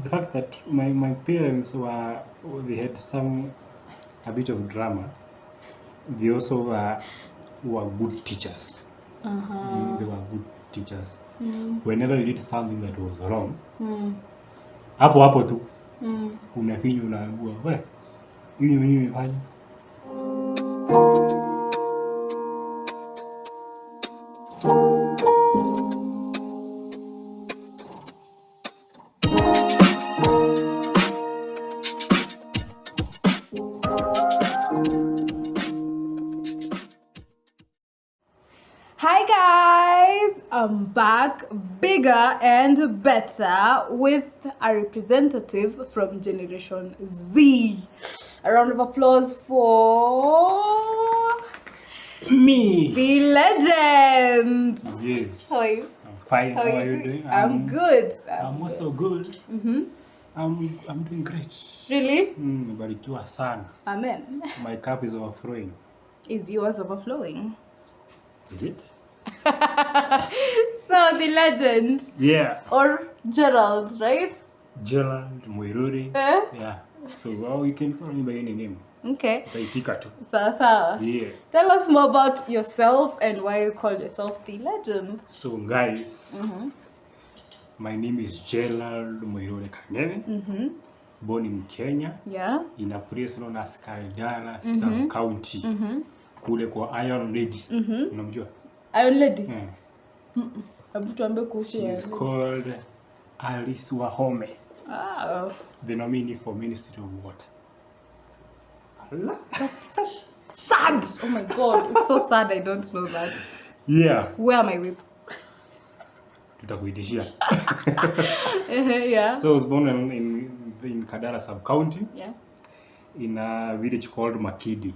the fact that my parents they had some a bit of drama. They also were good teachers. They were good teachers. Whenever you did something that was wrong, hapo tu unafinya unaambua we hii umefanya. Hi guys, I'm back bigger and better with a representative from Generation Z. A round of applause for Me. the legend. Yes. How are you? I'm fine. How are you doing? I'm good. I'm also good. I'm doing great. Really? Nimebarikiwa sana. Amen. My cup is overflowing. Is yours overflowing? Is it? So the legend. Yeah. Or Gerald, right? Gerald, Muiruri. Yeah. So you can call me by any name. Okay. Utaitika tu. Sawa. Yeah. Tell us more about yourself and why you call yourself the legend. So guys, my name is Gerald Muiruri Kanene. Born in Kenya. Yeah. In a place known as Kaidara sub-county. Kule kwa Iron Lady. Unamjua? Iron Lady? Yeah. She is called Alice Wahome. Ah. The nominee for Ministry of Water. Allah. That's so sad. Oh my god. It's so sad I don't know that. Yeah. Where are my whips? Tutakuitishia. Yeah. So I was born in Kadara sub-county. Yeah. In a village called Makidi.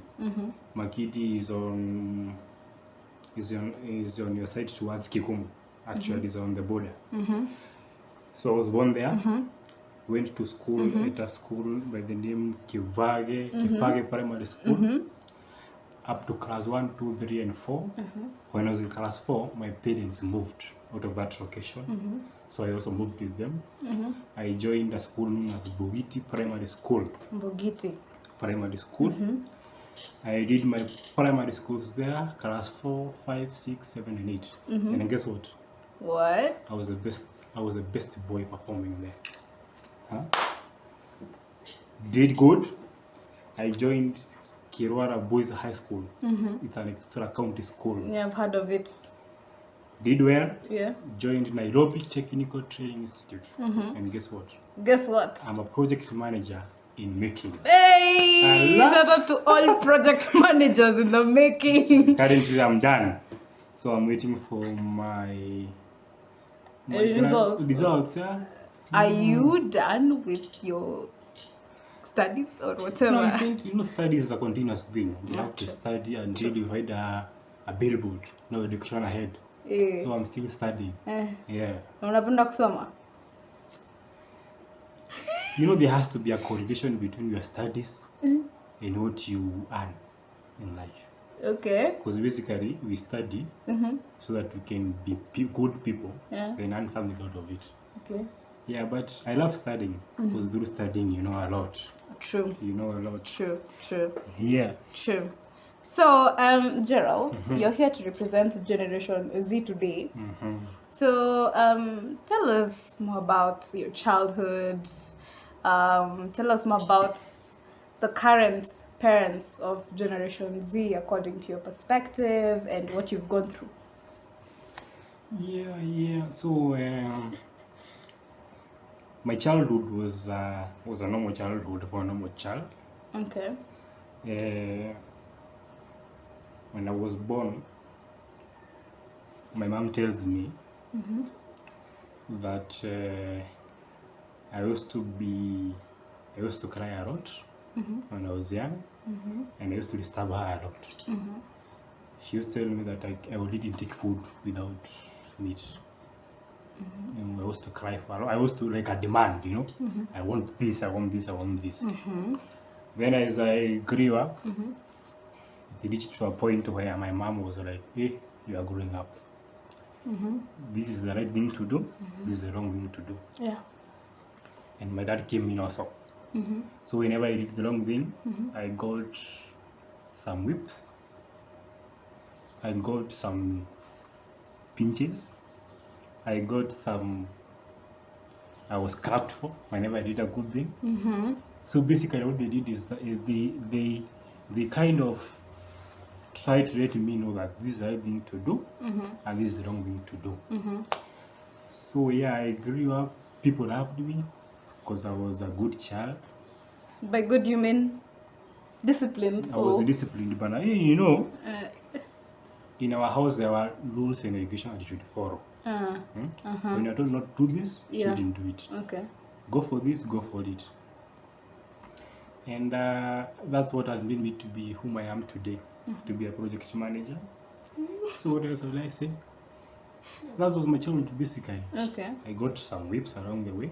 Makidi is on your side towards Kikumu. Actually, it's on the border. So I was born there. Went to school at a school by the name Kifage Primary School. Up to class 1, 2, 3, and 4. When I was in class 4, my parents moved out of that location. So I also moved with them. I joined a school known as Bugiti Primary School. Bugiti Primary School. I did my primary schools there, class 4, 5, 6, 7, and 8. And guess what? What? I was the best boy performing there. Huh? Did good. I joined Kirwara Boys High School. It's an extra county school. Yeah, I've heard of it. Did well. Yeah. Joined Nairobi Technical Training Institute. And guess what? Guess what? I'm a project manager in making. Hey! Shout out to all project managers in the making. Currently, I'm done. So I'm waiting for my results. Yeah. Are you done with your studies or whatever? No, I think, studies is a continuous thing. You have to study until you find a billboard, no education ahead. So I'm still studying. Yeah. Unapenda kusoma? There has to be a correlation between your studies and what you earn in life. Okay. Because basically we study so that we can be good people and earn something out of it. Okay. Yeah, but I love studying because through studying you know a lot. True. You know a lot. True. Yeah. True. So, Gerald, you're here to represent Generation Z today. So, tell us more about your childhood. Tell us more about the current parents of Generation Z according to your perspective and what you've gone through. Yeah. So, my childhood was a normal childhood for a normal child. Okay. When I was born, my mom tells me that I used to cry a lot when I was young, and I used to disturb her a lot. She used to tell me that I didn't take food without meat. I used to cry for a lot. I used to like a demand, I want this, I want this, I want this. Then as I grew up, it reached to a point where my mom was like, hey, you are growing up. This is the right thing to do, this is the wrong thing to do. Yeah. and my dad came in also. So whenever I did the wrong thing, I got some whips, I got some pinches, I was clapped for whenever I did a good thing. So basically what they did is that they kind of try to let me know that this is the right thing to do and this is the wrong thing to do. So yeah, I grew up, people loved me because I was a good child. By good you mean disciplined? I was disciplined, but you know, in our house there were rules and education that you should follow. When you're told not to do this, you shouldn't do it. Okay. Go for this, go for it. And that's what has made me to be whom I am today, to be a project manager. So what else will I say? That was my childhood basically. Okay. I got some whips along the way.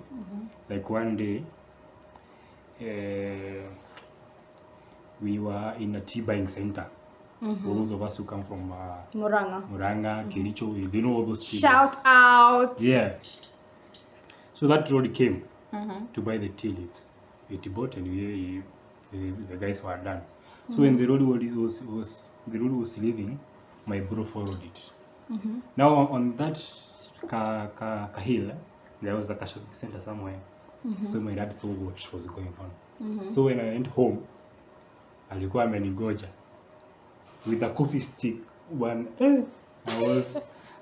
Like one day, we were in a tea buying center. For those of us who come from Muranga, Kericho, they know all those tea Shout leaves. out! Yeah. So that road came to buy the tea leaves. It bought and the guys were done. So when the road was leaving, my bro followed it. Now on that hill, there was a shopping center somewhere. So my dad saw what was going on. So when I went home, alikuwa amenigoja with a coffee stick.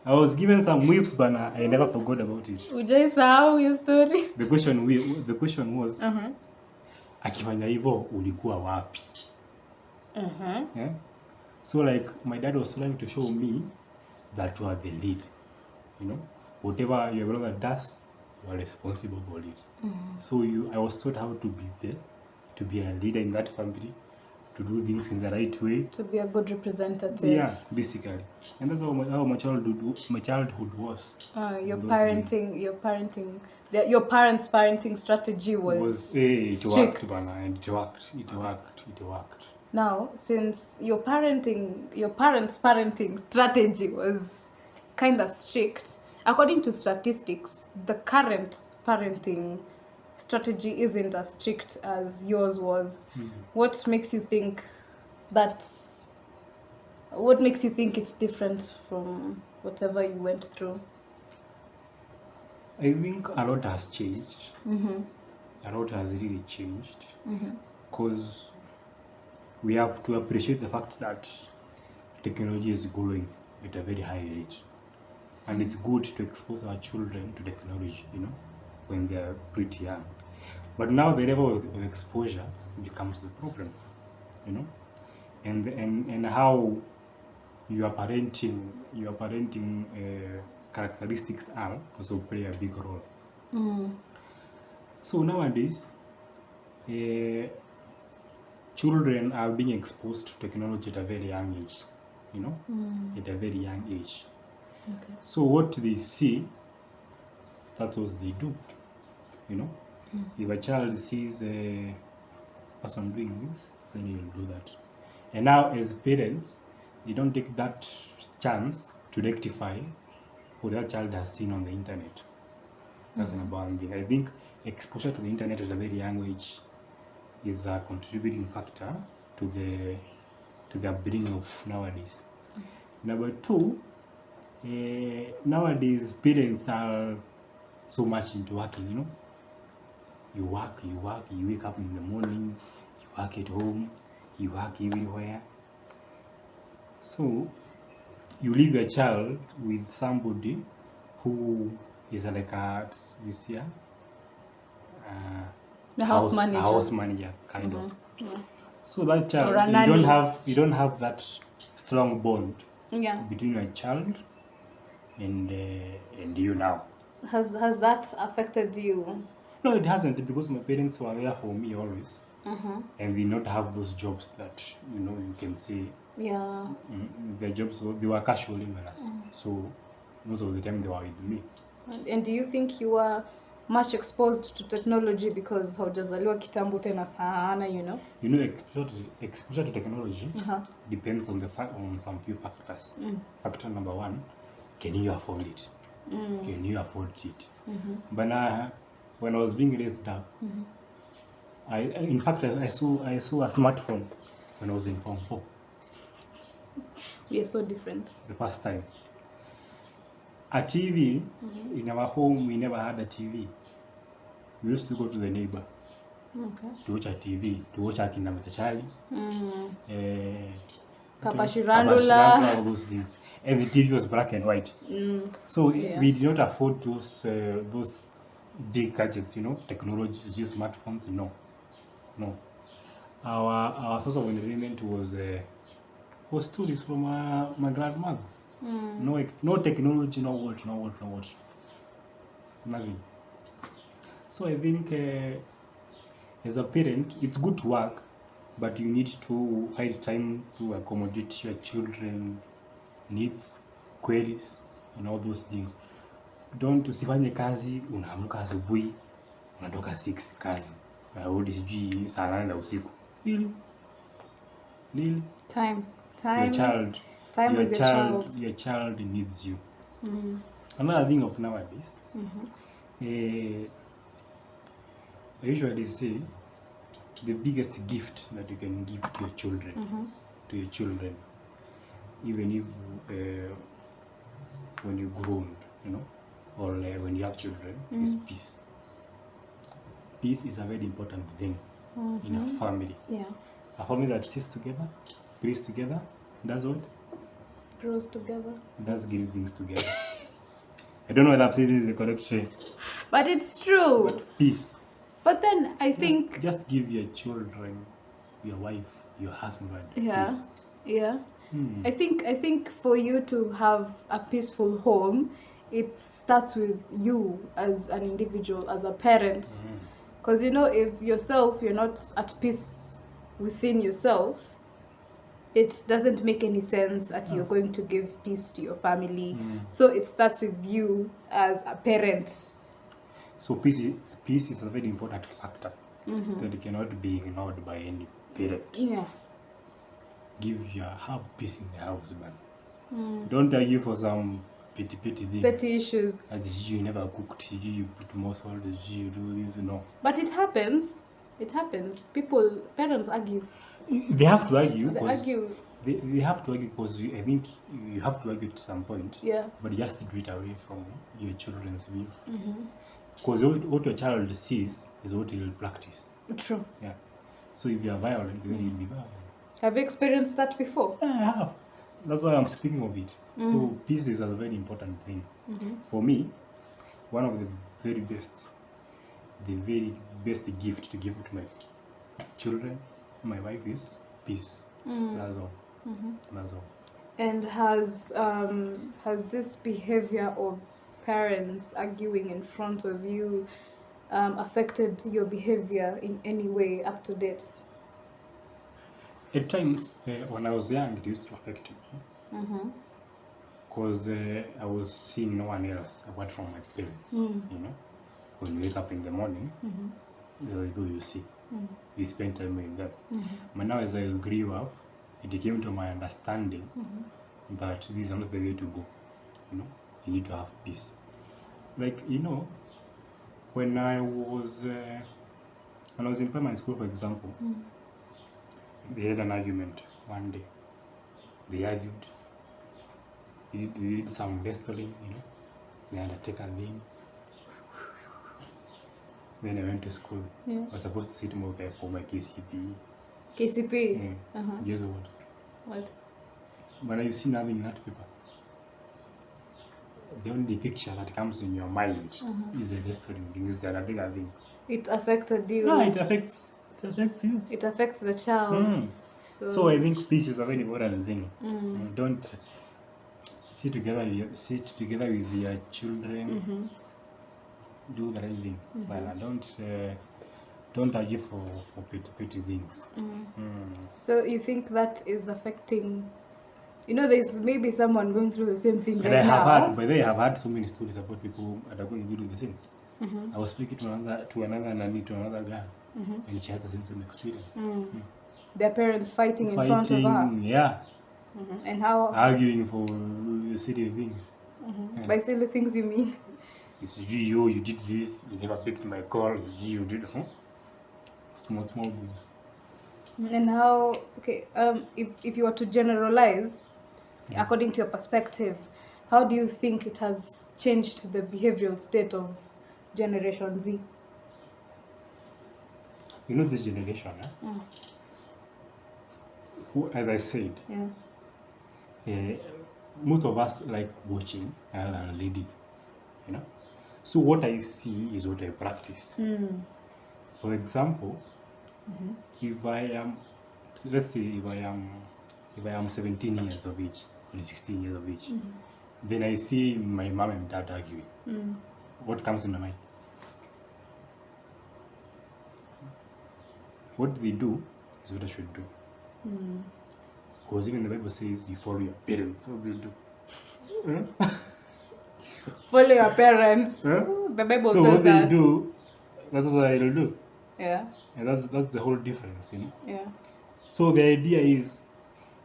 I was given some whips, but I never forgot about it. Ujaisahau your story? The question was, akifanya hivyo ulikuwa wapi? Yeah? So like my dad was trying to show me that you are the lead. You know, whatever your brother does, you are responsible for it. So I was taught how to be there, to be a leader in that family, to do things in the right way, to be a good representative. Yeah, basically, and that's how my childhood was. Your parents' parenting strategy was it strict. worked, and it worked. Now, since your parents' parenting strategy was kind of strict, according to statistics, the current parenting strategy isn't as strict as yours was. What makes you think it's different from whatever you went through? I think a lot has changed. A lot has really changed because we have to appreciate the fact that technology is growing at a very high rate, and it's good to expose our children to technology, you know, when they're pretty young. But now the level of exposure becomes the problem, you know, and how your parenting characteristics are also play a big role. So nowadays, children are being exposed to technology at a very young age, you know, at a very young age. Okay. So what they see, that's what they do, you know. If a child sees a person doing this, then he will do that. And now as parents, they don't take that chance to rectify what that child has seen on the internet. That's an important thing. I think exposure to the internet at a very young age is a contributing factor to the upbringing of nowadays. Number two, nowadays parents are so much into working, you know. You work, you wake up in the morning, you work at home, you work everywhere. So you leave your child with somebody who is like a house manager kind of. Yeah. So that child, you don't have that strong bond between a child and you now. Has that affected you? No, it hasn't, because my parents were there for me always, and we not have those jobs that, you know, you can say. Yeah. Their jobs, they were casual with us, so most of the time they were with me. And do you think you were much exposed to technology because haujazaliwa kitambo tena sana, you know? You know, exposure to technology depends on on some few factors. Factor number one, can you afford it? Can you afford it? But when I was being raised up, in fact, I saw a smartphone when I was in Form 4. We are so different. The first time. A TV, in our home, we never had a TV. We used to go to the neighbor to watch a TV, to watch Akina Matachali, Kapashirandula, all those things. And the TV was black and white. So we did not afford those big gadgets, technologies, just smartphones. No. Our source of entertainment was stories from my grandmother. No technology, no what. Nothing. So I think as a parent, it's good to work, but you need to find time to accommodate your children needs, queries, and all those things. Don't usifanye kazi, unaamka asubuhi, unatoka 6 kazi. Narudi sijui saa 8 usiku. Really? Time. Your child needs you. Another thing of nowadays, I usually say the biggest gift that you can give to your children, even if when you're grown, or when you have children, is peace. Peace is a very important thing in a family. Yeah. A family that sits together, prays together, does what? Grows together. Does great things together. I don't know whether I've said it in the correct way. But it's true. But peace. But then I think just give your children, your wife, your husband peace. Yeah. I think for you to have a peaceful home, it starts with you as an individual, as a parent. Because if yourself, you're not at peace within yourself, it doesn't make any sense that you're going to give peace to your family. So it starts with you as a parent. So peace is a very important factor that cannot be ignored by any parent. Yeah. Have peace in the house, man. Don't argue for some petty things. Petty issues. You never cooked, you put more salt, you do this, no. But it happens. Parents argue. They have to argue. They argue. They have to argue because I think you have to argue at some point. Yeah. But you have to do it away from your children's view. Because what your child sees is what he will practice. True. Yeah. So if you are violent, then you'll be violent. Have you experienced that before? Yeah, I have. That's why I'm speaking of it. So peace is a very important thing. For me, one of the very best gift to give to my children, my wife, is peace. That's all. That's all. And has this behavior of parents arguing in front of you affected your behavior in any way up to date? At times, when I was young, it used to affect me. Because I was seeing no one else apart from my parents. When you wake up in the morning, you see. You spend time with them. But now, as I grew up, it came to my understanding that this is not the way to go. You need to have peace. Like, when I was in primary school, for example, they had an argument one day. They argued. We did some wrestling, They had a take a thing. Then I went to school. I was supposed to sit more for my KCP. KCP? Guess what? What? But I've seen nothing in that paper. The only picture that comes in your mind is a wrestling thing, is that a bigger thing. It affected you. Yeah, it affects you. It affects the child. So I think peace is a very important thing. Don't sit together with your children. Do the right thing. But don't argue for petty things. So you think that is affecting? There's maybe someone going through the same thing right now. But they have had so many stories about people that are going through the same. I was speaking to another girl, and she had the same experience. Their parents fighting in front of her. Yeah. And how? Arguing for silly things. By silly things, you mean? It's you did this, you never picked my call, you did, small things. And how, okay, if you were to generalize, according to your perspective, how do you think it has changed the behavioral state of Generation Z? You know this generation, who, as I said, most of us like watching a lady, you know. So what I see is what I practice. For example, if I am, let's say if I am 17 years of age or 16 years of age, then I see my mom and dad arguing. What comes in my mind? What they do is what I should do. Because even the Bible says you follow your parents. What do you do? Follow your parents. The Bible so says what that. they do, that's what I will do. Yeah. And that's the whole difference, you know. Yeah. So the idea is,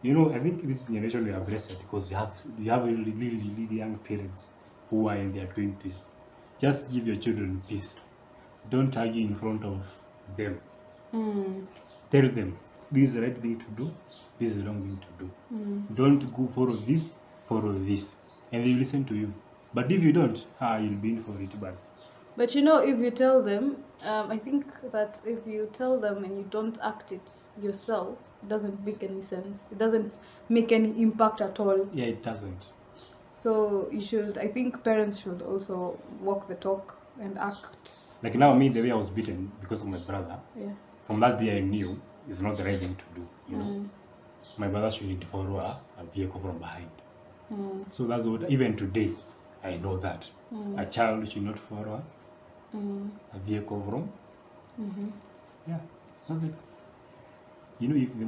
you know, I think this generation we are blessed because you have really young parents who are in their 20s. Just give your children peace. Don't argue in front of them. Tell them this is the right thing to do, this is the wrong thing to do. Don't go follow this, and they will listen to you. But if you don't, you'll be in for it bad. But you know, if you tell them, I think that if you tell them and you don't act it yourself, it doesn't make any sense. It doesn't make any impact at all. Yeah, it doesn't. So you should, I think parents should also walk the talk and act. Like now, me, the way I was beaten because of my brother, from that day I knew it's not the right thing to do, you know. My brother shouldn't follow a vehicle from behind. So that's what, even today, I know that. A child should not follow a vehicle from. Yeah, that's it. You know, if the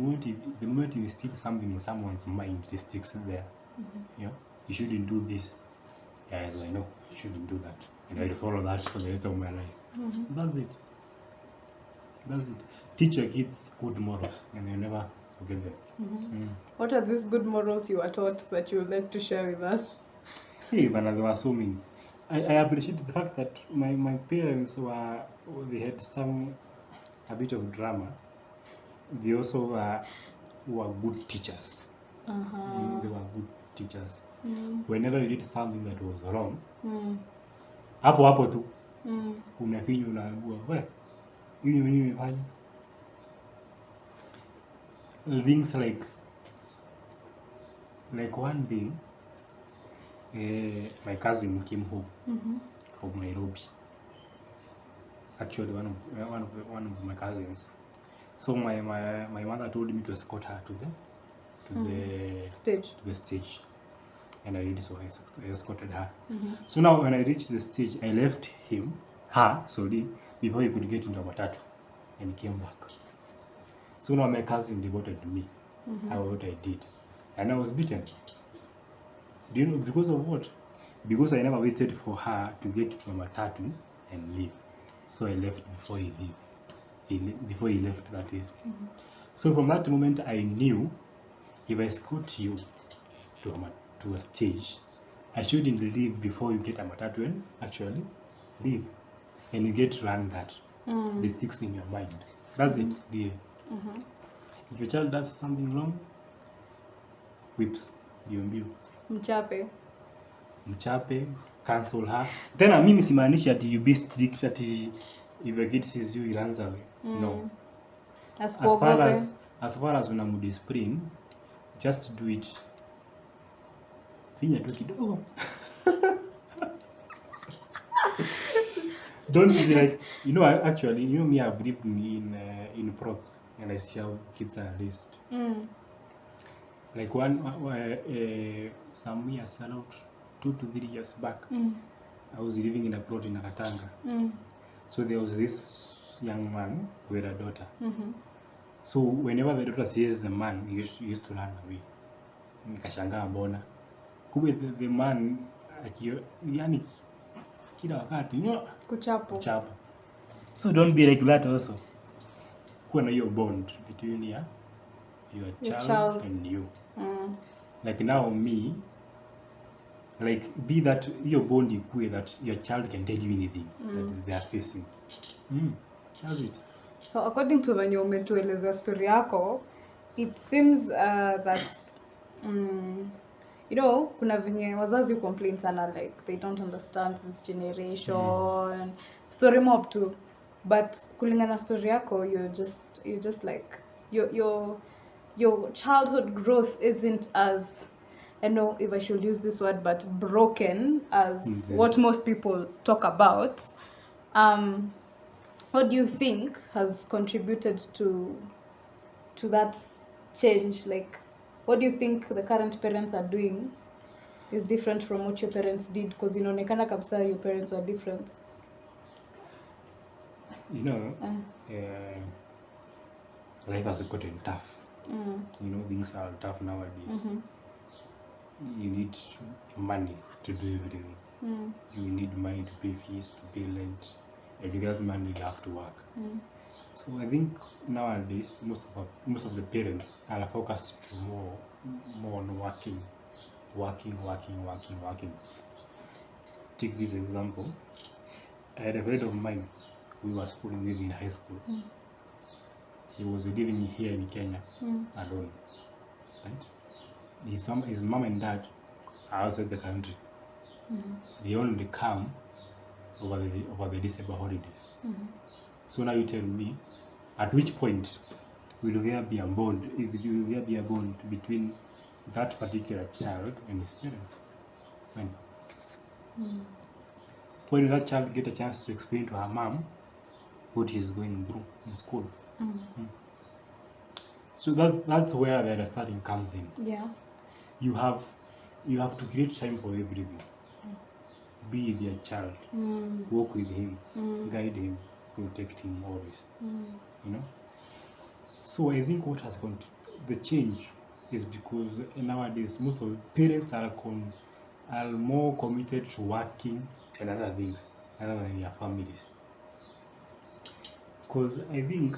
moment you instill something in someone's mind, it sticks there. You know, you shouldn't do this. Yeah, as I know, you shouldn't do that. And I will follow that for the rest of my life. That's it. That's it. Teach your kids good morals and they'll never forget them. What are these good morals you were taught that you would like to share with us? Hey, but there were so many. I appreciate the fact that my parents they had a bit of drama. They also were good teachers. They were good teachers. Whenever you did something that was wrong, hapo tu unafinywa unaambiwa wewe hiyo umefanya. Things like one day my cousin came home from Nairobi. Actually, one of my cousins. So my mother told me to escort her to the stage, and I did so. I escorted her. So now when I reached the stage, I left her, before he could get into a matatu, and he came back. So now my cousin devoted to me, what I did, and I was beaten. Do you know because of what? Because I never waited for her to get to a matatu and leave. So I left before he left, that is. So from that moment I knew if I escort you to a stage, I shouldn't leave before you get a matatu and actually leave. And you get run that. This sticks in your mind. That's it, dear. If your child does something wrong, whips, you mchape, cancel her. Then mimi simaanishi ati you be strict, ati if a kid sees you, he runs away. No. As far as unamudiscipline, just do it. Finya tu kidogo. Don't be like, you know, actually, you know me, I've lived in prods and I see how kids are raised. Like some years, around 2 to 3 years back, I was living in a plot in Nakatanga. So there was this young man who had a daughter. So whenever the daughter sees the man, he used to run away. Nikashangaa mbona. Kumbe the man yani kila wakati kuchapo. So don't be like that also. Kuwa na hiyo bond between your child and you. Like now me, like be that your bond equate that your child can tell you anything that they are facing. That's it. So according to when you umetueleza story yako, it seems that you know, kuna venye wazazi complain sana, like they don't understand this generation, story mob too. But kulingana story yako, you're just like your childhood growth isn't as, I know if I should use this word, but broken as what most people talk about. What do you think has contributed to that change? Like, what do you think the current parents are doing is different from what your parents did? Because inaonekana kabisa your parents were different. You know, life has gotten tough. You know, things are tough nowadays. You need money to do everything. You need money to pay fees, to pay rent. If you get money, you have to work. So I think nowadays most of the parents are focused more on working. Take this example. I had a friend of mine. We were schooling with in high school. He was living here in Kenya alone. Right? His mom and dad are outside the country. They only come over the December holidays. So now you tell me, at which point will there be a bond? Will there be a bond between that particular child and his parent? When will that child get a chance to explain to her mom what he's going through in school? So that's where the understanding comes in. Yeah. You have to create time for everything. Be with your child, walk with him, guide him, protect him always. You know. So I think what has the change is because nowadays most of the parents are more committed to working and other things other than their families. Because I think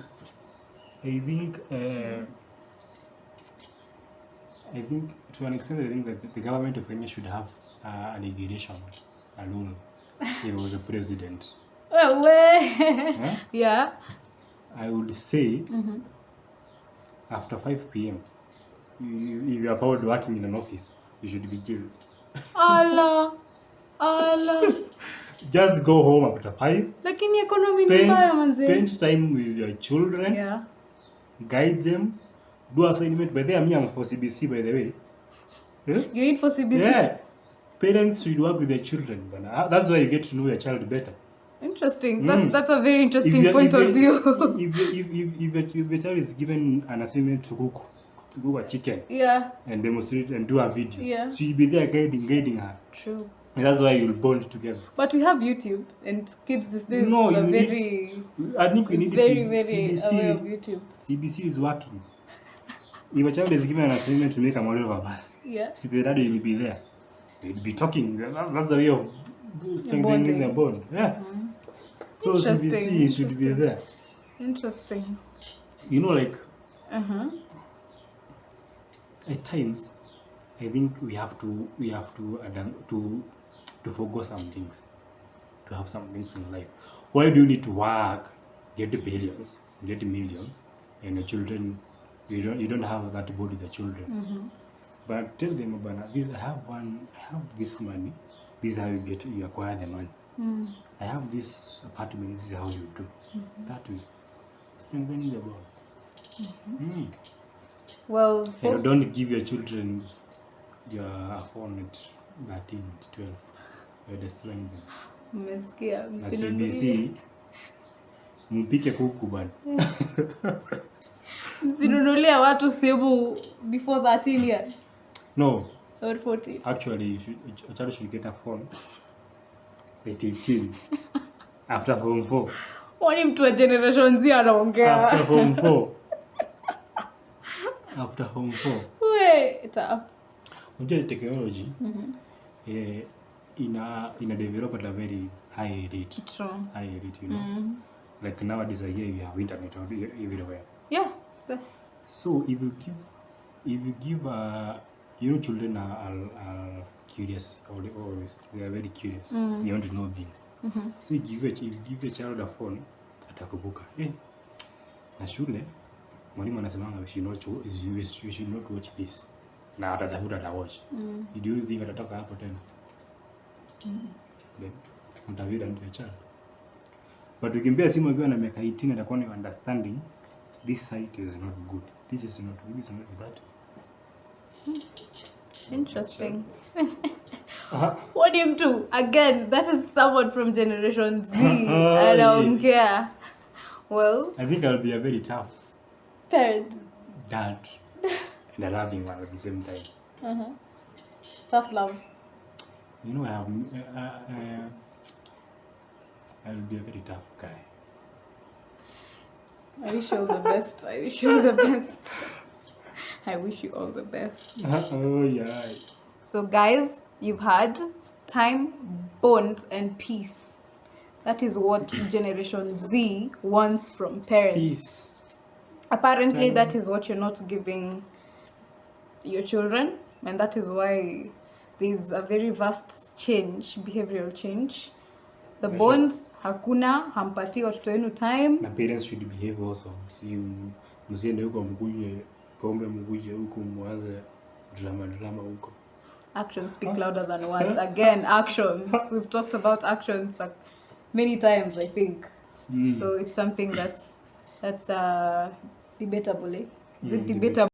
to an extent I think that the government of Kenya should have an education alone if it was a president. Huh? Yeah. I would say after 5 p.m. if you are found working in an office, you should be jailed. Allah. Just go home after 5. Lakini economy ni mbaya manze. Spend time with your children. Yeah. Guide them. Do assignment. By the way, I'm for CBC, by the way. Yeah? You eat for CBC? Yeah. Parents should work with their children. That's why you get to know your child better. Interesting. That's a very interesting point of view. If the child is given an assignment to cook a chicken, and demonstrate and do a video, so you'll be there guiding her. True. And that's why you'll bond together. But we have YouTube, and kids these days I think we need very CBC, aware of YouTube. CBC is working. If a child is given an assignment to make a model of a bus, see the daddy will be there. They'll be talking. That's the way of strengthening the bond. Yeah. So CBC should be there. Interesting. You know, like at times, I think we have to forgo some things, to have some things in life. Why do you need to work, get the billions, get the millions, and your children, you don't have that bond with the children? But tell them about I have this money. This is how you acquire the money. I have this apartment. This is how you do. That way, strengthening the bond. Well, and don't give your children your phone at 13, 12. You're destroying them. Umesikia? CBC mpike kuku bana. Msinunulia watu simu before 13 years. No. Or 14. Actually, a child should get a phone at 18. After form 4. Wani mtu wa generation Z anaongea. After form 4. After home 4. Wait up. Unajua technology ina develop at a very high rate. True. High rate, you know. Like nowadays here you have internet everywhere. Yeah. So if you give children a curious. Always, they are very curious. They want to know things. So you give a child a phone, atakubuka. Na shule mwalimu anasemanga we should not watch this. Na atatafuta atawatch. Do you think atatoka hapo tena? Then utavira ndio child. But ukimpea simu akiwa na miaka 18 atakuwa ni understanding this site is not good. This is not good. This is not that. Interesting. What do you do? Again, that is someone from Generation Z. I don't care. Well, I think I'll be a very tough parent. Dad. And a loving one at the same time. Tough love. You know, I'll be a very tough guy. I wish you all the best. I wish you all the best. I wish you all the best. Oh, yeah. So, guys, you've had time, bond, and peace. That is what Generation Z wants from parents. Peace. Apparently, that is what you're not giving your children, and that is why there's a very vast change, behavioral change. The bonds, hakuna, hampati watoto wenu time. Na parents should behave also. Msiende huko mkuje pombe, mkuje huko mwanze drama huko. Actions speak louder than words. Again, actions. We've talked about actions many times, I think. So it's something that's debatable. Is it debatable?